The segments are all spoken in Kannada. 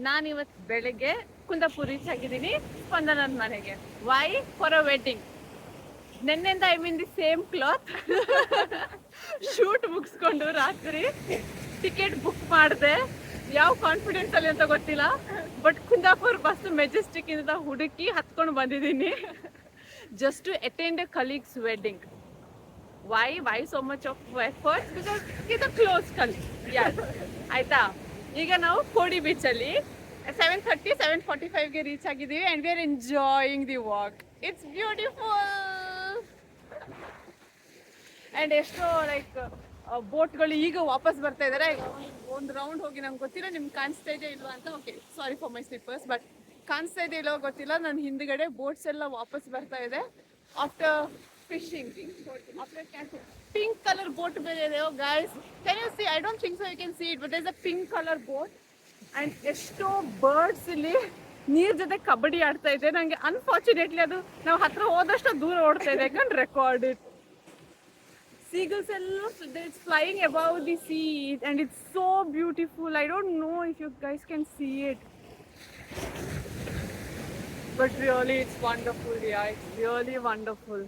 ನಾನಿವತ್ತು ಬೆಳಗ್ಗೆ ಕುಂದಾಪುರ ರೀಚ್ ಆಗಿದ್ದೀನಿ ಸ್ಪಂದನದ ಮನೆಗೆ. ವೈ? For a wedding. ನಿನ್ನೆಯಿಂದ I mean the same cloth. Shoot ಮುಗಿಸ್ಕೊಂಡು ರಾತ್ರಿ ಟಿಕೆಟ್ ಬುಕ್ ಮಾಡಿದೆ. ಯಾವ ಕಾನ್ಫಿಡೆನ್ಸ್ ಅಲ್ಲಿ ಅಂತ ಗೊತ್ತಿಲ್ಲ, ಬಟ್ ಕುಂದಾಪುರ ಬಸ್ ಮೆಜೆಸ್ಟಿಕ್ ಇಂದ ಹುಡುಕಿ ಹತ್ಕೊಂಡು ಬಂದಿದ್ದೀನಿ. Just to attend a colleague's wedding. Why so much of effort? Because ಇದು ಕ್ಲೋಸ್ ಕಲೀಗ್. ಆಯ್ತಾ? ಈಗ ನಾವು ಕೋಡಿ ಬೀಚಲ್ಲಿ 7:30 7:45ಗೆ ರೀಚ್ ಆಗಿದ್ದೀವಿ and we are enjoying the walk. It's beautiful. And ಎಷ್ಟೋ ಲೈಕ್ ಬೋಟ್ಗಳು ಈಗ ವಾಪಸ್ ಬರ್ತಾ ಇದ್ದಾರೆ. ಒಂದು ರೌಂಡ್ ಹೋಗಿ ನಂಗೆ ಗೊತ್ತಿಲ್ಲ ನಿಮ್ಗೆ ಕಾಣಿಸ್ತಾ ಇದೆಯಾ ಇಲ್ವಾ ಅಂತ. Okay, sorry for my slippers, but ಕಾಣಿಸ್ತಾ ಇದೆ ಇಲ್ಲೋ ಗೊತ್ತಿಲ್ಲ. ನನ್ನ ಹಿಂದ್ಗಡೆ ಬೋಟ್ಸ್ ಎಲ್ಲ ವಾಪಸ್ ಬರ್ತಾ ಇದೆ after fishing. After catching. Pink colour boat ಬೇರೆ ಇದೆ. Oh guys, can you see? I don't think so you can see it, but there is a pink colour boat and ಎಷ್ಟೋ ಬರ್ಡ್ಸ್ ಇಲ್ಲಿ ನೀರ್ ಜೊತೆ ಕಬಡ್ಡಿ ಆಡ್ತಾ ಇದೆ. ನನಗೆ ಅನ್ಫಾರ್ಚುನೇಟ್ಲಿ ಅದು ನಾವು ಹತ್ರ ಹೋದಷ್ಟು ದೂರ ಓಡ್ತಾ ಇದೆ. I can record it. Seagulls all, it's flying above the sea and it's so beautiful. I don't know if you guys can see it, but really it's wonderful. Yeah, it's really wonderful.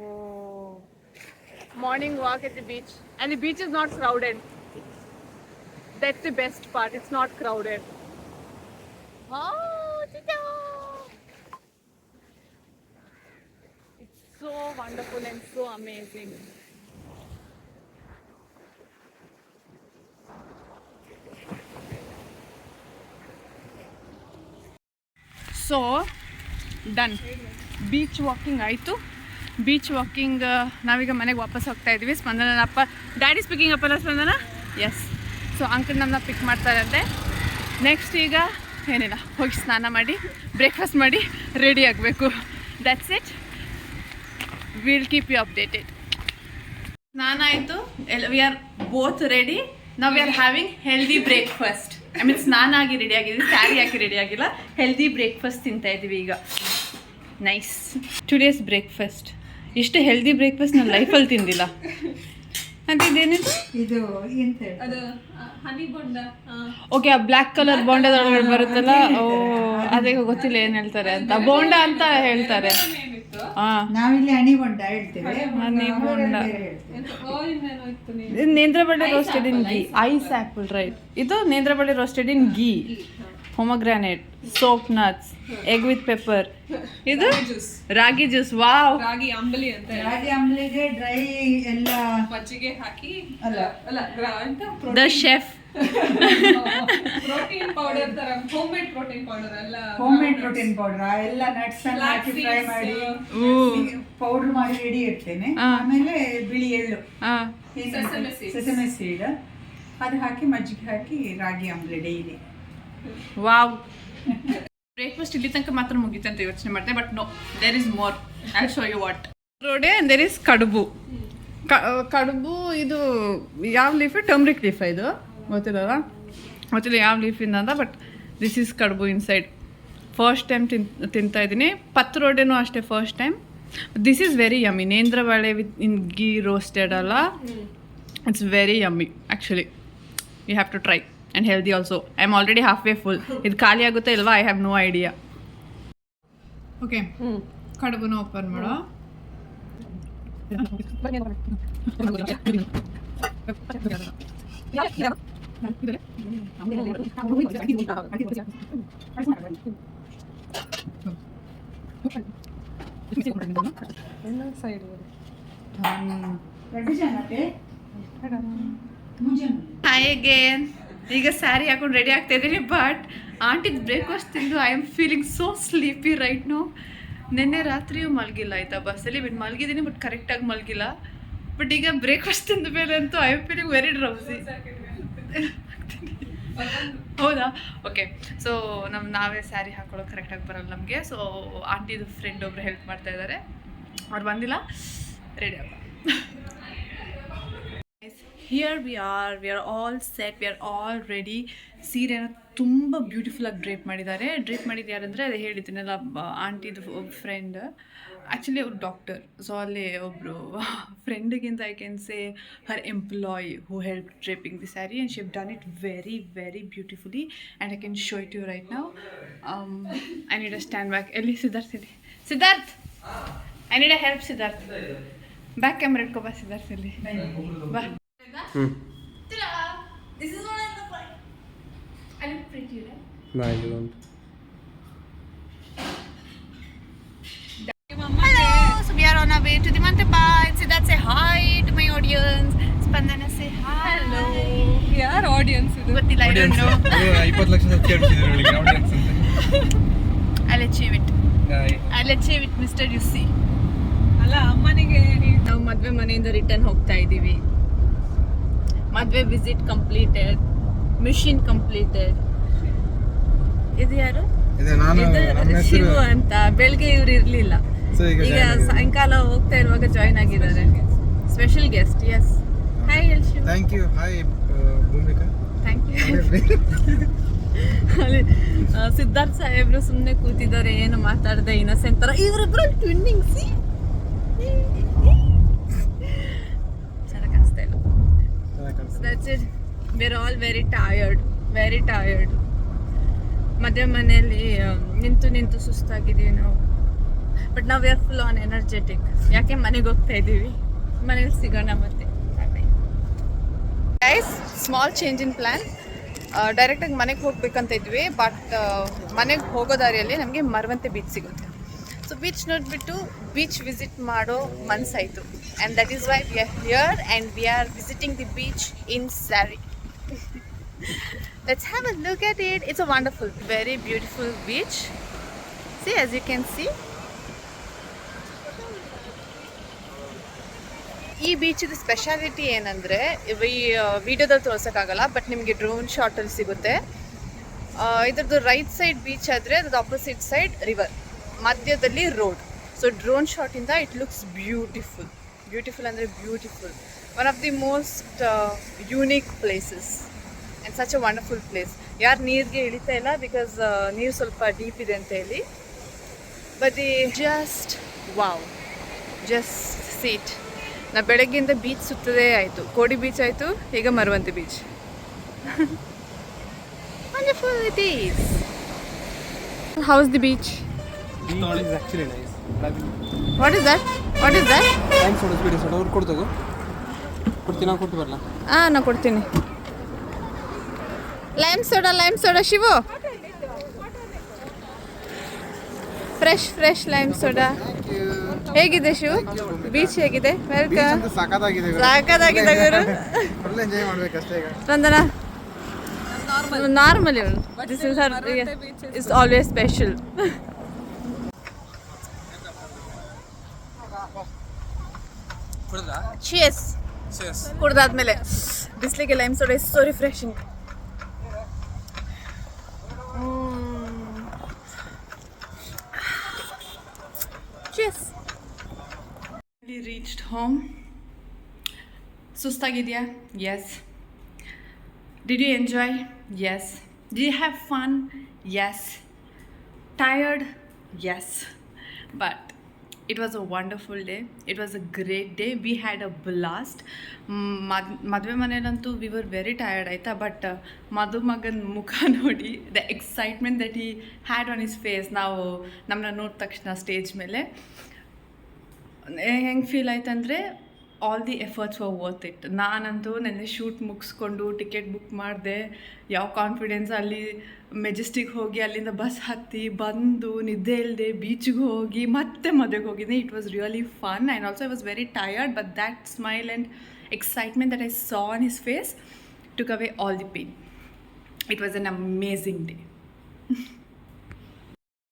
Oh, morning walk at the beach, and the beach is not crowded. That's the best part. It's not crowded. Oh, ta-da! So wonderful and so amazing. So done. Beach walking ಆಯಿತು. ಬೀಚ್ ವಾಕಿಂಗ್ ನಾವೀಗ ಮನೆಗೆ ವಾಪಸ್ ಹೋಗ್ತಾ ಇದ್ದೀವಿ. ಸ್ಪಂದನ ಅಪ್ಪ, ಡ್ಯಾಡಿ ಸ್ಪೀಕಿಂಗ್ ಅಪ್ಪಲ್ಲ ಸ್ಪಂದನ? ಎಸ್. ಸೊ ಅಂಕಲ್ ನಮ್ಮನ್ನ ಪಿಕ್ ಮಾಡ್ತಾರಂತೆ. ನೆಕ್ಸ್ಟ್ ಈಗ ಏನಿಲ್ಲ, ಹೋಗಿ ಸ್ನಾನ ಮಾಡಿ ಬ್ರೇಕ್ಫಾಸ್ಟ್ ಮಾಡಿ ರೆಡಿ ಆಗಬೇಕು. That's it. Will keep you updated. ಸ್ನಾನ ಆಯಿತು, ವಿ ಆರ್ ಬೋತ್ ರೆಡಿ. ನಾವು we are having healthy breakfast. I mean ಸ್ನಾನ ಆಗಿ ರೆಡಿ ಆಗಿದ್ದೀವಿ, ಸ್ಯಾರಿ ಹಾಕಿ ರೆಡಿ ಆಗಿಲ್ಲ. ಹೆಲ್ದಿ ಬ್ರೇಕ್ಫಾಸ್ಟ್ ತಿಂತಾ ಇದ್ದೀವಿ ಈಗ. ನೈಸ್. Today's breakfast. ಇಷ್ಟು ಹೆಲ್ದಿ ಬ್ರೇಕ್ಫಾಸ್ಟ್ ನಾನು ಲೈಫಲ್ಲಿ ತಿಂದಿಲ್ಲ. ಅಂತ ಇದೇನಿದು? ಇದು ಅದು ಹನಿ ಬೋಂಡ. ಓಕೆ, ಆ ಬ್ಲ್ಯಾಕ್ ಕಲರ್ ಬೋಂಡದೊಳಗಡೆ ಬರುತ್ತಲ್ಲ. ಓ, ಅದೇ ಗೊತ್ತಿಲ್ಲ ಏನು ಹೇಳ್ತಾರೆ ಅಂತ. ಬೋಂಡ ಅಂತ ಹೇಳ್ತಾರೆ. ನಾವಿಲ್ಲಿ ಹನಿ ಬೋಂಡ ಹೇಳ್ತೇವೆ. ಹನಿ ಬೋಂಡ. ನೇಂದ್ರಬಳ್ಳಿ roasted in ghee. Ice apple, right. ಇದು ನೇಂದ್ರಬಳ್ಳಿ roasted in ghee, pomegranate, soap nuts, egg with pepper. ಇದು ರಾಗಿ ಜ್ಯೂಸ್. ವಾವ್. ರಾಗಿ ಅಂಬಲಿ ಅಂತ. ರಾಗಿ ಅಂಬಲಿಗೆ ಡ್ರೈ ಎಲ್ಲ ಮಜ್ಜಿಗೆ ಹಾಕಿ ದ ಶೆಫ್. ಪ್ರೋಟೀನ್ ಪೌಡರ್ ತರ, ಹೋಮ್ ಮೇಡ್ ಪ್ರೋಟೀನ್ ಪೌಡರ್ ಅಲ್ಲ, ಹೋಮ್ ಮೇಡ್ ಪ್ರೋಟೀನ್ ಪೌಡರ್. ಎಲ್ಲ ನಟ್ಸ್ ಅನ್ನ ಹಾಕಿ ಫ್ರೈ ಮಾಡಿ ಪೌಡರ್ ಮಾಡಿ ರೆಡಿ ಇಡ್ತೇನೆ. ಆಮೇಲೆ ಬಿಳಿ ಎಳ್ಳು, ಸೆಸಮೆ ಸೀಡ್ ಅದು ಹಾಕಿ ಮಜ್ಜಿಗೆ ಹಾಕಿ ರಾಗಿ ಅಂಬಲಿ ಡೈಲಿ. ವಾವ್. ಬ್ರೇಕ್ಫಾಸ್ಟ್ ಇಲ್ಲಿ ತನಕ ಮಾತ್ರ ಮುಗೀತು ಅಂತ ಯೋಚನೆ ಮಾಡ್ತೆ, but no, there is more. I show you what. ರೋಡೆ ಅಂಡ್ ದೇರ್ ಇಸ್ ಕಡುಬು. ಕಡುಬು ಇದು ಯಾವ ಲೀಫ್? Turmeric leaf. ಇದು ಗೊತ್ತಿಲ್ಲ ಯಾವ ಲೀಫಿಂದ ಅಂತ, but this is kadubu inside. First time ತಿಂತಾ ಇದ್ದೀನಿ. ಪತ್ರೊಡೆನೂ ಅಷ್ಟೇ first time. This is very yummy. ನೇಂದ್ರಬಾಳೆ ವಿತ್ ಇನ್ ಗೀ ರೋಸ್ಟೆಡ್ ಅಲ್ಲ. It's very yummy actually. You have to try. And healthy also. I am already half way full. ಇದು ಖಾಲಿ ಆಗುತ್ತೆ ಇಲ್ವಾ? I have no idea. Okay, ಕಡುಬುನ ಓಪನ್ ಮಾಡೋ. Hi again. ಈಗ ಸ್ಯಾರಿ ಹಾಕೊಂಡು ರೆಡಿ ಆಗ್ತಾ ಇದ್ದೀನಿ, ಬಟ್ ಆಂಟಿಗೆ ಬ್ರೇಕ್ಫಾಸ್ಟ್ ತಿಂದು I am feeling so sleepy right now. ನಿನ್ನೆ ರಾತ್ರಿಯೂ ಮಲಗಿಲ್ಲ ಆಯಿತಾ, ಬಸ್ಸಲ್ಲಿ ಬಿಟ್ಟು ಮಲಗಿದ್ದೀನಿ, ಬಟ್ ಕರೆಕ್ಟಾಗಿ ಮಲಗಿಲ್ಲ. ಬಟ್ ಈಗ ಬ್ರೇಕ್ಫಾಸ್ಟ್ ತಿಂದ ಮೇಲೆ ಅಂತೂ I am feeling very drowsy. Okay? So. ಸೊ ನಾವೇ ಸ್ಯಾರಿ ಹಾಕೊಳ್ಳೋಕೆ ಕರೆಕ್ಟಾಗಿ ಬರಲ್ಲ ನಮಗೆ. ಸೊ ಆಂಟಿದು ಫ್ರೆಂಡ್ ಒಬ್ರು ಹೆಲ್ಪ್ ಮಾಡ್ತಾ ಇದ್ದಾರೆ. ಅವ್ರು ಬಂದಿಲ್ಲ, ರೆಡಿ ಆಗ. Here we are all set, we are all ready. ಸೀರೆನ ತುಂಬ ಬ್ಯೂಟಿಫುಲ್ಲಾಗಿ ಡ್ರೇಪ್ ಮಾಡಿದ್ದಾರೆ. ಡ್ರೇಪ್ ಮಾಡಿದ್ದು ಯಾರಂದರೆ, ಅದು ಹೇಳಿದ್ದೀನಲ್ಲ, ಆಂಟಿದು ಫ್ರೆಂಡ್. ಆ್ಯಕ್ಚುಲಿ ಅವ್ರು ಡಾಕ್ಟರ್. ಸೊ ಅಲ್ಲಿ ಒಬ್ಬರು ಫ್ರೆಂಡಿಗಿಂತ I can say her employee who help draping the sari and she have done it very very beautifully and I can show it you right now. I need a stand back. ಎಲ್ಲಿ ಸಿದ್ಧಾರ್ಥ್ ಇಲ್ಲಿ? Siddharth, I need a help Siddharth. Back camera ಇಟ್ಕೋ ಬಾ ಸಿದ್ಧಾರ್ಥ್ ಇಲ್ಲಿ ಬಾ. This is what I look like. I look pretty, right? No, you don't. Hello, so we are on our way to the Mantapa. Siddharth, say hi to my audience. Spandana, say hi. Hello. ಯಾರ್ ಆಡಿಯನ್ಸ್ ಇದು? ಗೊತ್ತಿಲ್ಲ, I don't know. 20 ಲಕ್ಷ ಕೇಳ್ತಿದ್ರು ಅವಳಿಗೆ ಆಡಿಯನ್ಸ್ ಅಂತ. I'll achieve it. I'll achieve it, Mr. You see. ಅಲ್ಲ ಅಮ್ಮನಿಗೆ ನಾವು ಮದುವೆ ಮನೆಯಿಂದ ರಿಟರ್ನ್ ಹೋಗ್ತಾ ಇದ್ದೀವಿ. ಮದುವೆ ವಿಸಿಟ್ ಕಂಪ್ಲೀಟೆಡ್, ಮಿಷನ್ ಕಂಪ್ಲೀಟೆಡ್. ಇದು ಯಾರು? ಇದು ನಾನು, ನನ್ನ ಇದು ಹೆಸರು ಶಿವು ಅಂತ. ಬೆಳಗ್ಗೆ ಇವ್ರು ಇರಲಿಲ್ಲ, So, ಈಗ ಈಗ join ಆಗಿದ್ದಾರೆ. ಸಾಯಂಕಾಲ ಹೋಗ್ತಾ ಇರುವಾಗ ಜಾಯ್ನ್ ಆಗಿದ್ದಾರೆ. Special guest. Yes, hi L Shivu. Thank you. Hi Bhoomika. Thank you. ಅಲ್ಲಿ ಸಿದ್ಧಾರ್ಥ್ ಸಾಹೇಬ್ರು ಸುಮ್ಮನೆ ಕೂತಿದ್ದಾರೆ, ಏನು ಮಾತಾಡದೆ ಇನ್ನಸೆಂಟ್ ಥರ. ಇವರಿಬ್ರು ಟ್ವಿನ್ನಿಂಗ್. ಸಿ, ಚೆನ್ನಾಗಿ ಕಾಣಿಸ್ತಾ ಇಲ್ಲ. That's it. We are all very tired, very tired. ಮದುವೆ ಮನೆಯಲ್ಲಿ ನಿಂತು ನಿಂತು ಸುಸ್ತಾಗಿದ್ದೀವಿ ನಾವು. ಬಟ್ ನಾವು we are full on energetic. ಯಾಕೆ ಮನೆಗೆ ಹೋಗ್ತಾ ಇದ್ದೀವಿ, ಮನೇಲಿ ಸಿಗೋಣ ಮತ್ತೆ. Guys, small change in plan. ಡೈರೆಕ್ಟಾಗಿ ಮನೆಗೆ ಹೋಗ್ಬೇಕಂತ ಇದ್ವಿ, ಬಟ್ ಮನೆಗೆ ಹೋಗೋ ದಾರಿಯಲ್ಲಿ ನಮಗೆ ಮರವಂತೆ ಬೀಚ್ ಸಿಗುತ್ತೆ. ಸೊ ಬೀಚ್ ನೋಡಿಬಿಟ್ಟು ಬೀಚ್ ವಿಸಿಟ್ ಮಾಡೋ ಮನಸ್ಸಾಯಿತು. And that is why we are here and we are visiting the beach in sari. Let's have a look at it. It's a wonderful, very beautiful beach. See, as you can see. ಈ ಬೀಚಿದ ಸ್ಪೆಷಾಲಿಟಿ ಏನಂದರೆ, ಈ ವಿಡಿಯೋದಲ್ಲಿ ತೋರ್ಸೋಕ್ಕಾಗಲ್ಲ, ಬಟ್ ನಿಮಗೆ ಡ್ರೋನ್ ಶಾಟಲ್ಲಿ ಸಿಗುತ್ತೆ. ಇದ್ರದ್ದು ರೈಟ್ ಸೈಡ್ ಬೀಚ್ ಆದರೆ ಅದ್ರದ್ದು ಆಪೋಸಿಟ್ ಸೈಡ್ ರಿವರ್, ಮಧ್ಯದಲ್ಲಿ ರೋಡ್. ಸೊ ಡ್ರೋನ್ ಶಾಟಿಂದ ಇಟ್ ಲುಕ್ಸ್ ಬ್ಯೂಟಿಫುಲ್. ಬ್ಯೂಟಿಫುಲ್ ಅಂದರೆ beautiful. One of the most unique places and such a wonderful place. ಯಾರು ನೀರಿಗೆ ಇಳಿತಾ ಇಲ್ಲ, ಬಿಕಾಸ್ ನೀರು ಸ್ವಲ್ಪ ಡೀಪ್ ಇದೆ ಅಂತ ಹೇಳಿ. But just wow, just seat. ನಾ ಬೆಳಗ್ಗೆಯಿಂದ ಬೀಚ್ ಸುತ್ತದೇ ಆಯಿತು. ಕೋಡಿ ಬೀಚ್ ಆಯಿತು, ಈಗ Maravanthe beach. Wonderful it is. How is the beach? Beach is actually nice. What is that? What is that? Thanks for speed sir. ಅವ್ರು ಕೊಡ್ತಗೋ, ಕೊಡ್ತೀನಿ, ನಾವು ಕೊಟ್ಟು ಬರಲ್ಲ. ಹಾಂ, ನಾ ಕೊಡ್ತೀನಿ. Lime soda, lime soda Shivu. Fresh lime soda. ಹೇಗಿದೆ ಶಿವು? ಬೀಚ್ ಹೇಗಿದೆ? ವೆಲ್ಕಮ್. ಸಾಕಾಗಿದೆ, ಸಾಕಾಗಿದೆ ಗುರು. ಫುಲ್ ಎಂಜಾಯ್ ಮಾಡ್ಬೇಕಷ್ಟೇ ಈಗ. ಸ್ಪಂದನ ನಾರ್ಮಲ್ ಇವಳು. This is her is always special. Cheers. ಕುಡ್ದಾದ್ಮೇಲೆ ಬಿಸಿಲಿಗೆ lime soda is so refreshing. Cheers. We reached home. ಸುಸ್ತಾಗಿದೆಯಾ? Yes. Did you enjoy? Yes. Did you have fun? Yes. Tired? Yes. But it was a wonderful day. It was a great day. We had a blast. ಮದುವೆ ಮನೇಲಂತೂ we were very tired ಆಯಿತಾ. ಬಟ್ ಮಗನ ಮುಖ ನೋಡಿ, the excitement that he had on his face, ನಾವು ನಮ್ಮನ್ನ ನೋಡಿದ ತಕ್ಷಣ ಸ್ಟೇಜ್ ಮೇಲೆ ಹೆಂಗೆ ಫೀಲ್ ಆಯ್ತಂದರೆ all the efforts were worth it. ನಾನಂತೂ ನೆನ್ನೆ ಶೂಟ್ ಮುಗಿಸ್ಕೊಂಡು ಟಿಕೆಟ್ ಬುಕ್ ಮಾಡಿದೆ. ಯಾವ ಕಾನ್ಫಿಡೆನ್ಸ್, ಅಲ್ಲಿ ಮೆಜೆಸ್ಟಿಕ್ ಹೋಗಿ ಅಲ್ಲಿಂದ ಬಸ್ ಹತ್ತಿ ಬಂದು ನಿದ್ದೆ ಇಲ್ಲದೆ ಬೀಚಿಗೆ ಹೋಗಿ ಮತ್ತೆ ಮದುವೆಗೆ ಹೋಗಿದ್ದೆ. It was really fun and also I was very tired, but that smile and excitement that I saw on his face took away all the pain. It was an amazing day.